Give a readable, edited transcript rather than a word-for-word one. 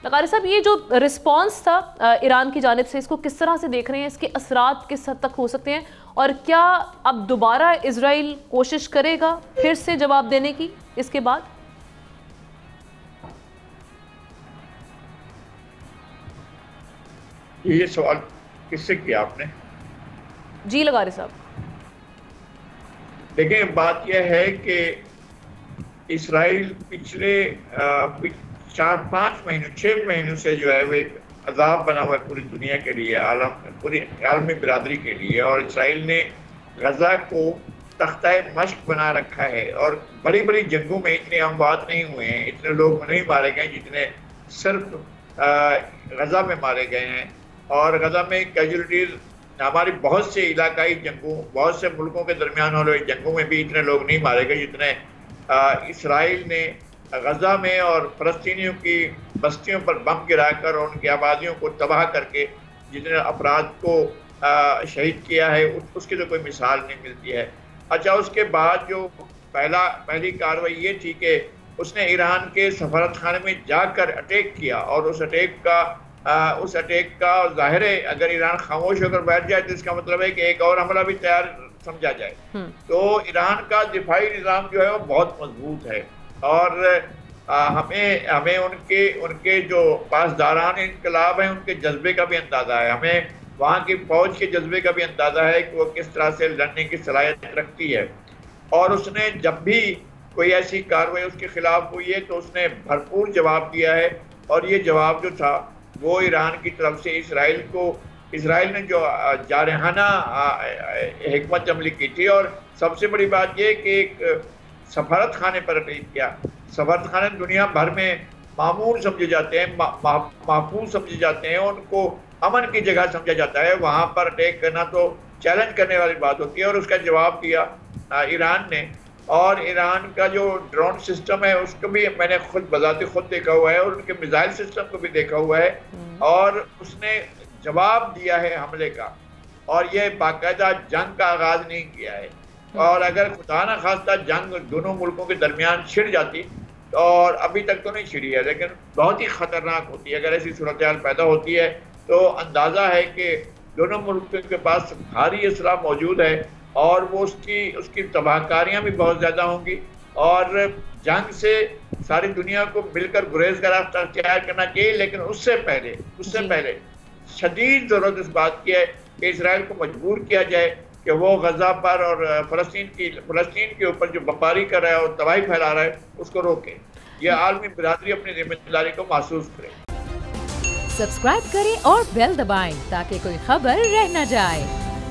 लकारी साहब, ये जो रिस्पांस था ईरान की जानिब से, इसको किस तरह से देख रहे हैं? इसके असरात किस हद तक हो सकते हैं और क्या अब दोबारा इजराइल कोशिश करेगा फिर से जवाब देने की इसके बाद? ये सवाल किससे किया आपने? जी लकारी साहब। देखिए, बात यह है कि इसराइल पिछले 4-5 महीनों 6 महीनों से जो है वो अजाब बना हुआ है पूरी दुनिया के लिए, पूरी आलमी बिरादरी के लिए। और इसराइल ने गजा को तख्ता मश्क बना रखा है और बड़ी बड़ी जंगों में इतने अमवात नहीं हुए हैं, इतने लोग नहीं मारे गए जितने सिर्फ गजा में मारे गए हैं। और गजा में कैजुअलिटीज हमारी बहुत से इलाकाई जंगों, बहुत से मुल्कों के दरमियान वाले जंगों में भी इतने लोग नहीं मारे गए जितने इसराइल ने गजा में और फ़लस्तीनियों की बस्तियों पर बम गिराकर और उनकी आबादियों को तबाह करके जितने अफराद को शहीद किया है, उसकी तो कोई मिसाल नहीं मिलती है। अच्छा, उसके बाद जो पहली कार्रवाई ये थी कि उसने ईरान के सफारत खाने में जाकर अटैक किया और उस अटैक का ज़ाहिर है अगर ईरान खामोश होकर बैठ जाए तो इसका मतलब है कि एक और हमला भी तैयार समझा जाए। तो ईरान का दिफाई निज़ाम जो है वो बहुत मजबूत है और हमें उनके जो पासदारान इनकलाब हैं उनके जज्बे का भी अंदाज़ा है, हमें वहाँ की फ़ौज के जज्बे का भी अंदाज़ा है कि वो किस तरह से लड़ने की सलाहियत रखती है। और उसने जब भी कोई ऐसी कार्रवाई उसके खिलाफ हुई है तो उसने भरपूर जवाब दिया है। और ये जवाब जो था वो ईरान की तरफ से इसराइल ने जो जारहाना हिकमत अमली की थी। और सबसे बड़ी बात यह कि एक सफारत खाने पर अटैक किया। सफारत खाने दुनिया भर में मामूल समझे जाते हैं, महफूज समझे जाते हैं, उनको अमन की जगह समझा जाता है। वहाँ पर अटैक करना तो चैलेंज करने वाली बात होती है और उसका जवाब दिया ईरान ने। और ईरान का जो ड्रोन सिस्टम है उसको भी मैंने खुद देखा हुआ है और उनके मिसाइल सिस्टम को भी देखा हुआ है और उसने जवाब दिया है हमले का। और ये बाकायदा जंग का आगाज नहीं किया है। और अगर खुदा न खास्ता जंग दोनों मुल्कों के दरमियान छिड़ जाती, और अभी तक तो नहीं छिड़ी है लेकिन बहुत ही खतरनाक होती है, अगर ऐसी सूरत हाल पैदा होती है तो अंदाज़ा है कि दोनों मुल्कों के पास भारी असला मौजूद है और वो उसकी तबाहकारियाँ भी बहुत ज़्यादा होंगी। और जंग से सारी दुनिया को मिलकर गुरेज का रास्ता अख्तियार करना चाहिए, लेकिन उससे पहले शदीद ज़रूरत इस बात की है कि इसराइल को मजबूर किया जाए कि वो गजा पर और फ़लस्तीन के ऊपर जो बमबारी कर रहा है और तबाही फैला रहा है उसको रोके। यह आलमी बिरादरी अपनी जिम्मेदारी को महसूस करे। सब्सक्राइब करें और बेल दबाएं ताकि कोई खबर रह न जाए।